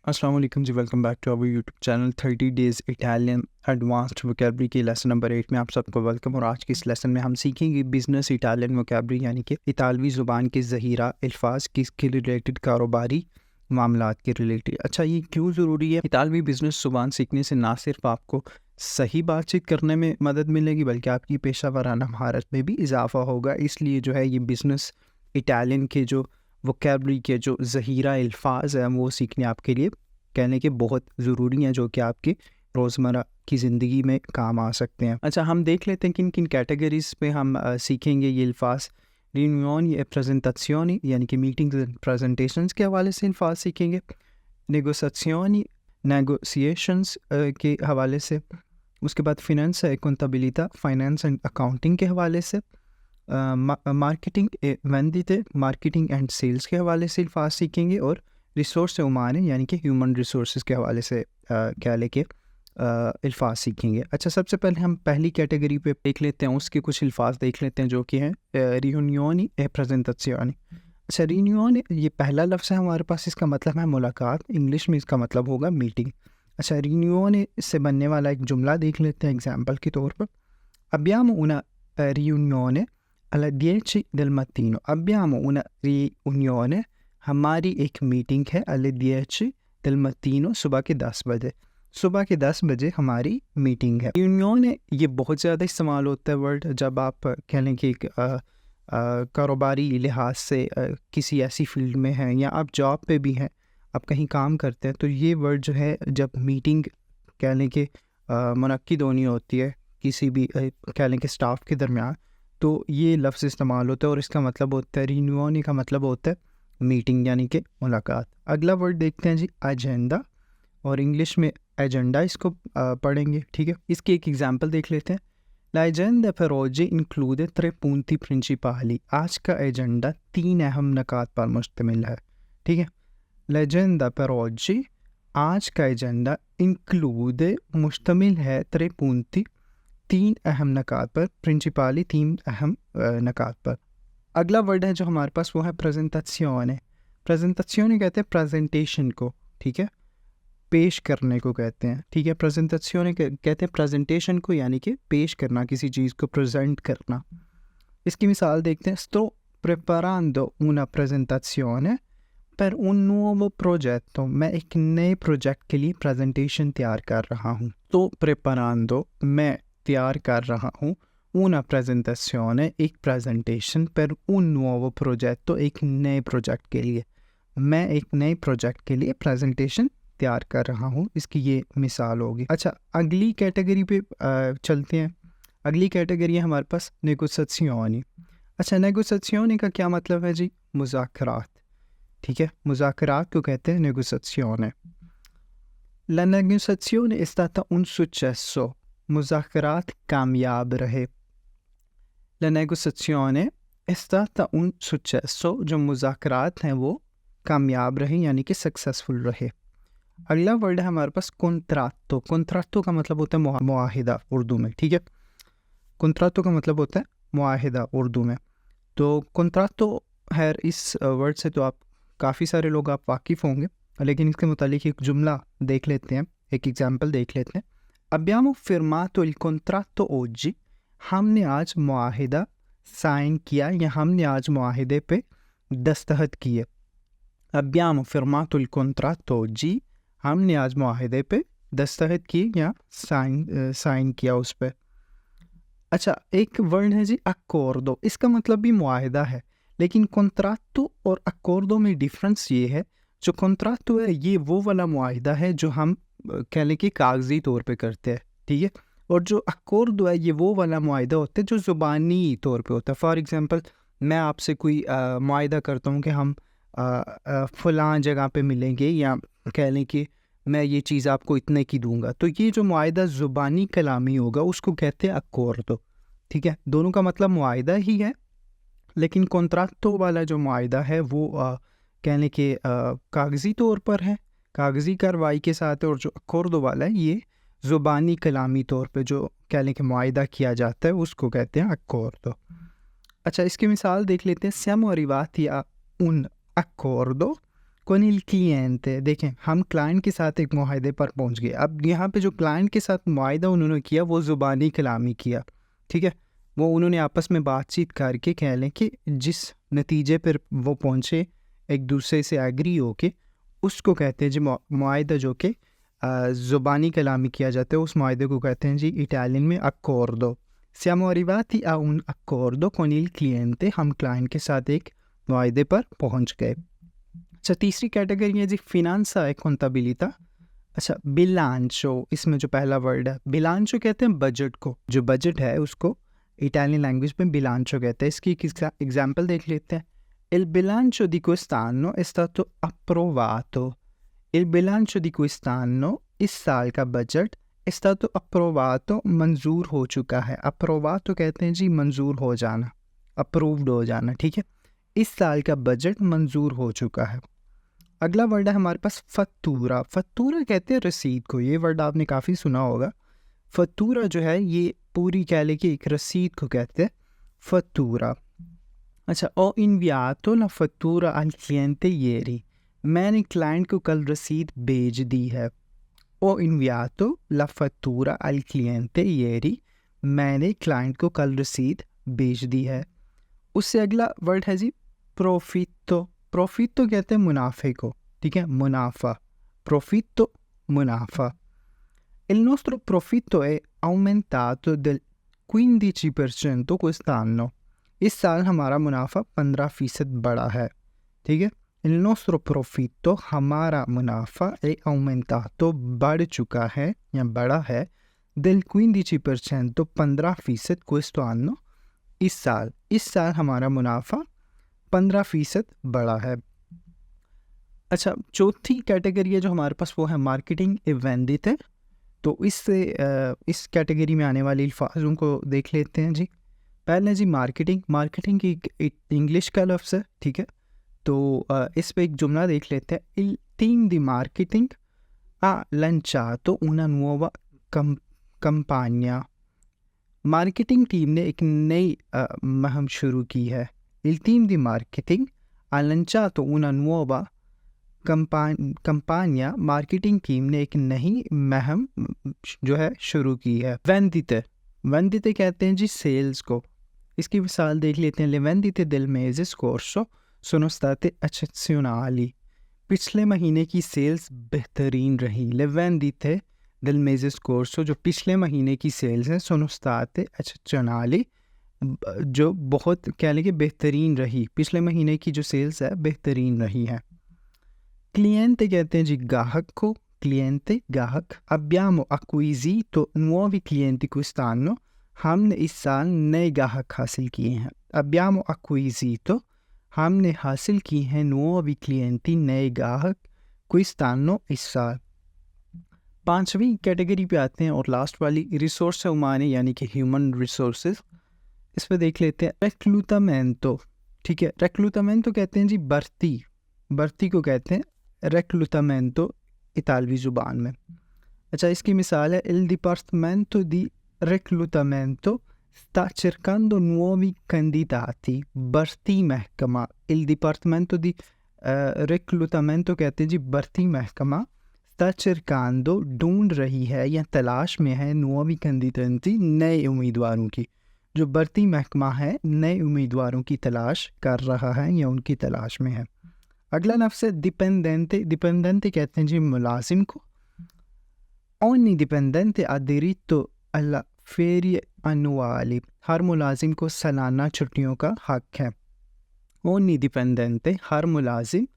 अस्सलाम वालेकुम जी, welcome back to our YouTube channel 30 days Italian advanced vocabulary के लेसन नंबर 8 में आप सबको वेलकम। और आज के इस लेसन में हम सीखेंगे बिजनेस इटालियन वोकैबुलरी यानी कि इतालवी ज़ुबान के ज़हीरा अल्फाज किसके रिलेटेड, कारोबारी मामलात के रिलेटेड। अच्छा, ये क्यों ज़रूरी है? इतालवी बिजनेस ज़ुबान सीखने से ना सिर्फ आपको सही बातचीत करने में मदद मिलेगी बल्कि आपकी पेशा वराना महारत में भी इजाफा होगा। इसलिए जो है ये बिजनेस इटालियन के जो वोकैबुलरी के जो ज़हीरा अल्फाज हैं वो सीखने आपके लिए कहने के बहुत ज़रूरी हैं, जो कि आपकी रोज़मर्रा की ज़िंदगी में काम आ सकते हैं। अच्छा, हम देख लेते हैं किन किन कैटेगरीज़ में हम सीखेंगे ये अल्फाज। रियूनियन या प्रेजेंटाzioni यानी कि मीटिंग्स एंड प्रेजेंटेशंस के हवाले से अल्फाज सीखेंगे। नेगोशिएशंस नेगोशिएशंस के हवाले से। उसके बाद फिनेंस है कोंटाबिलिटा फाइनेंस एंड अकाउंटिंग के हवाले से। मार्केटिंग वेंडिते मार्केटिंग एंड सेल्स के हवाले से अल्फाज सीखेंगे। और रिसोर्स उमाने यानी कि ह्यूमन रिसोर्सेज के हवाले से क्या लेके अल्फाज सीखेंगे। अच्छा, सबसे पहले हम पहली कैटेगरी पे देख लेते हैं, उसके कुछ अल्फाज देख लेते हैं जो कि हैं रियूनियन ए प्रेजेंटाzioni। अच्छा, रियूनियन ये पहला लफ्ज़ है हमारे पास, इसका मतलब है मुलाकात। इंग्लिश में इसका मतलब होगा मीटिंग। अच्छा, रियूनियन से बनने वाला एक जुमला देख लेते हैं एग्जाम्पल के तौर पर। Abbiamo una riunione alle 10 del mattino। Abbiamo una riunione, हमारी एक मीटिंग है alle 10 del mattino, सुबह के 10 बजे। सुबह के 10 बजे हमारी मीटिंग है। यूनियन ये बहुत ज़्यादा इस्तेमाल होता है वर्ड जब आप कह लें कि एक कारोबारी लिहाज से किसी ऐसी फील्ड में हैं या आप जॉब पे भी हैं, आप कहीं काम करते हैं, तो ये वर्ड जो है जब मीटिंग कह लें कि मुनक्किद होनी होती है किसी भी कह लें कि स्टाफ के दरमियान, तो ये लफ्ज़ इस्तेमाल होता है और इसका मतलब होता है रियूनियन का मतलब होता है मीटिंग यानी कि मुलाकात। अगला वर्ड देखते हैं जी, एजेंडा, और इंग्लिश में एजेंडा इसको पढ़ेंगे, ठीक है। इसकी एक एग्जांपल देख लेते हैं। l'agenda per oggi include 3 punti principali। आज का एजेंडा 3 अहम नकात पर मुश्तमिल है, ठीक है। l'agenda per oggi, आज का एजेंडा, include मुश्तमिल है 3 punti 3 अहम नकात पर, प्रिंसिपाली 3 अहम नकात पर। अगला वर्ड है जो हमारे पास वो है प्रेजेंटाzione। प्रेजेंटाzione कहते हैं प्रेजेंटेशन को, ठीक है, पेश करने को कहते हैं, ठीक है। प्रेजेंटाzione कहते हैं प्रेजेंटेशन को यानी कि पेश करना, किसी चीज़ को प्रेजेंट करना। इसकी मिसाल देखते हैं। sto preparando una presentazione per un nuovo progetto। मैं एक नए प्रोजेक्ट के लिए प्रेजेंटेशन तैयार कर रहा हूँ। sto preparando, मैं तैयार कर रहा हूँ, una presentazione, एक presentation, per un nuovo progetto, एक नए प्रोजेक्ट के लिए। मैं एक नए प्रोजेक्ट के लिए प्रेजेंटेशन तैयार कर रहा हूँ, इसकी ये मिसाल होगी। अच्छा, अगली कैटेगरी पे चलते हैं। अगली कैटेगरी है हमारे पास नेगोशिएशंस। अच्छा, नेगोशिएशंस का क्या मतलब है जी? मुज़ाकरात, ठीक है। मुज़ाकरात को कहते हैं negotiations. La negoziazione è stata un successo। मुज़ाकरात कामयाब रहे। La negoziazione è stata un successo, जो मुज़ाकरात हैं वो कामयाब रहे यानी कि सक्सेसफुल रहे। अगला वर्ड है हमारे पास कॉन्ट्रातो। कॉन्ट्रातो का मतलब होता है मुआहिदा उर्दू में, ठीक है। कॉन्ट्रातो का मतलब होता है मुआहिदा उर्दू में। तो कॉन्ट्रातो है, इस वर्ड से तो आप काफ़ी सारे लोग आप वाकिफ़ होंगे, लेकिन इसके मुतालिक एक जुमला देख लेते हैं, एक एग्जांपल देख लेते हैं। Abbiamo firmato il contratto oggi। हमने आज मुआहिदा साइन किया या हमने आज मुआहिदे पे दस्तखत किए। Abbiamo firmato il contratto oggi, हमने आज मुआहिदे पे दस्तखत किए या साइन किया उस पर। अच्छा, एक वर्ड है जी अकॉर्डो। इसका मतलब भी मुआहिदा है, लेकिन कॉन्ट्राक्टो और अकॉर्डो में डिफरेंस ये है, जो कॉन्ट्राक्टो है ये वो वाला मुआहिदा है जो हम कह लें कि कागजी तौर पे करते हैं, ठीक है। और जो अकॉर्डो है ये वो वाला मुआहिदा होता है जो ज़ुबानी तौर पे होता है। फॉर एग्जांपल, मैं आपसे कोई मुआहिदा करता हूँ कि हम फ़लाँ जगह पे मिलेंगे, या कह लें कि मैं ये चीज़ आपको इतने की दूंगा, तो ये जो मुआहिदा ज़ुबानी कलामी होगा उसको कहते हैं अकॉर्डो, ठीक है। दोनों का मतलब मुआहिदा ही है, लेकिन कॉन्ट्राक्टो वाला जो मुआहिदा है वो कह लें कि कागज़ी तौर पर है, कागज़ी कार्रवाई के साथ है, और जो अकॉर्डो वाला है ये ज़ुबानी कलामी तौर पे जो कह लें कि मुआहिदा किया जाता है उसको कहते हैं अकॉर्डो। अच्छा, इसकी मिसाल देख लेते हैं। Siamo arrivati a un accordo con il cliente। देखें, हम क्लाइंट के साथ एक मुआहदे पर पहुंच गए। अब यहाँ पे जो क्लाइंट के साथ मुआहदा उन्होंने किया वो ज़ुबानी कलामी किया, ठीक है। वो उन्होंने आपस में बातचीत करके कह लें कि जिस नतीजे पर वो पहुँचे एक दूसरे से एग्री होके, उसको कहते हैं जी मुआहदा, जो कि ज़ुबानी कलामी किया जाता है। उस मुआहदे को कहते हैं जी इटालियन में अक्कोर्डो। Siamo arrivati a un accordo con il cliente। हम क्लाइंट के साथ एक मुआहदे पर पहुंच गए। अच्छा, तीसरी कैटेगरी है जी फिनांसा e contabilità। अच्छा, बिलांचो, इसमें जो पहला वर्ड है बिलांचो कहते हैं बजट को। जो बजट है उसको इटालियन लैंग्वेज में बिलांचो कहते हैं। इसकी एक एग्जाम्पल देख लेते हैं। Il bilancio di quest'anno è stato approvato। Il bilancio di quest'anno, इस साल का बजट, è stato approvato, मंजूर हो चुका है। approvato कहते हैं जी मंजूर हो जाना, अप्रूव्ड हो जाना, ठीक है। इस साल का बजट मंजूर हो चुका है। अगला वर्ड है हमारे पास फतूरा। फतूरा कहते हैं रसीद को। ये वर्ड आपने काफ़ी सुना होगा। फतूरा जो है ये पूरी कह ले कि एक रसीद को कहते हैं फतूरा। अच्छा, ओ इन्वियातो ला फतूरा अल क्लिएंटे इeri। मैंने क्लाइंट को कल रसीद भेज दी है। ओ इन्वियातो ला फतूरा अल क्लिएंटे इeri। मैंने क्लाइंट को कल रसीद भेज दी है। उससे अगला वर्ड है जी प्रोफितो। प्रोफितो कहते हैं मुनाफे को, ठीक है, मुनाफा। प्रोफितो, मुनाफा। Il nostro profitto è aumentato del 15% quest'anno। इस साल हमारा मुनाफा 15% बढ़ा है, ठीक है। Il nostro profitto, हमारा मुनाफा, è aumentato, बढ़ चुका है या बढ़ा है, del 15%, 15% questo anno, इस साल हमारा मुनाफा 15% बढ़ा है। अच्छा, चौथी कैटेगरी है जो हमारे पास वो है मार्केटिंग ए वेंडिते। तो इससे इस कैटेगरी में आने वाले अल्फाजों को देख लेते हैं जी। पहले जी मार्केटिंग। मार्केटिंग की एक इंग्लिश का लफ्ज़ है, ठीक है। तो इस पे एक जुमला देख लेते हैं। Il team di marketing ha lanciato una nuova campagna। Marketing team ने एक नई मुहिम शुरू की है। Il team di marketing ha lanciato una nuova campagna। Marketing team ने एक नई मुहिम जो है शुरू की है। वेंडिते। वेंडिते कहते हैं जी सेल्स को। इसकी मिसाल देख लेते हैं। Le vendite del mese scorso sono state eccezionali। पिछले महीने की सेल्स बेहतरीन रही। Le vendite del mese scorso, जो पिछले महीने की सेल्स हैं, sono state eccezionali, जो बहुत कह लें कि बेहतरीन रही। पिछले महीने की जो सेल्स है बेहतरीन रही है। क्लिएंटे कहते हैं जी गाहक को। क्लिएंटे, गाहक। Abbiamo acquisito nuovi clienti quest'anno। हमने इस साल नए गाहक हासिल किए हैं। Abbiamo acquisito, हमने हासिल की हैं nuovi clienti, नए गाहक, quest'anno, इस साल। पांचवी कैटेगरी पे आते हैं और लास्ट वाली रिसोर्स उमाने यानी कि ह्यूमन रिसोर्सेज। इस पर देख लेते हैं रिक्रूटमेंटो, ठीक है। रिक्रूटमेंटो कहते हैं जी भर्ती। भर्ती को कहते हैं रिक्रूटमेंटो इतालवी ज़ुबान में। अच्छा, इसकी मिसाल है Il dipartimento di reclutamento sta cercando nuovi candidati। भर्ती महकमा। Il dipartimento di reclutamento कहते हैं जी भर्ती महकमा, sta cercando, ढूंढ रही है या तलाश में है, nuovi candidati, नए उम्मीदवारों की। जो भर्ती महकमा है नए उम्मीदवारों की तलाश कर रहा है या उनकी तलाश में है। अगला लफ्ज़ है डिपेंडेंटे। डिपेंडेंटे कहते हैं जी मुलाजिम को। Ogni dipendente ha diritto alla ferie annuali। हर मुलाजिम को सालाना छुट्टियों का हक है। Ogni dipendente, हर मुलाजिम,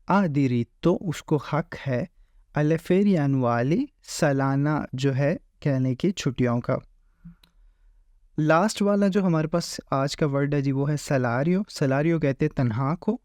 ha diritto, उसको हक है, alla ferie annuali, सालाना जो है कहने की छुट्टियों का। लास्ट वाला जो हमारे पास आज का वर्ड है जी वो है सलारियो। सलारियो कहते हैं तनहा को।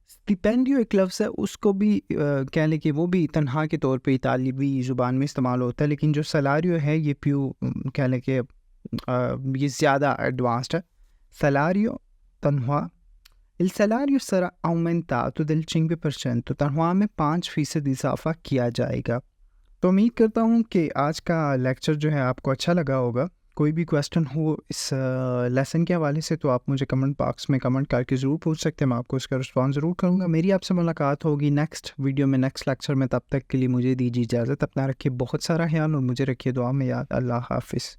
स्टिपेंडियो एक लफ्ज़ है, उसको भी कह लें कि वो भी तनहा के तौर पे इतालवी ज़ुबान में इस्तेमाल होता है, लेकिन जो सलारियो है ये कह लें कि ये ज़्यादा एडवांस्ड है। सलारियो, तनख्वाह। Il salario sarà aumentato del 5%। तनख्वाह में 5% इजाफा किया जाएगा। तो उम्मीद करता हूँ कि आज का लेक्चर जो है आपको अच्छा लगा होगा। कोई भी क्वेश्चन हो इस लेसन के हवाले से तो आप मुझे कमेंट बॉक्स में कमेंट करके ज़रूर पूछ सकते हैं, मैं आपको उसका रिस्पॉन्स ज़रूर करूँगा। मेरी आपसे मुलाकात होगी नेक्स्ट वीडियो में, नेक्स्ट लेक्चर में। तब तक के लिए मुझे दीजिए इजाज़त। अपना रखिए बहुत सारा ख्याल और मुझे रखिए दुआ में याद। अल्लाह हाफ़िज़।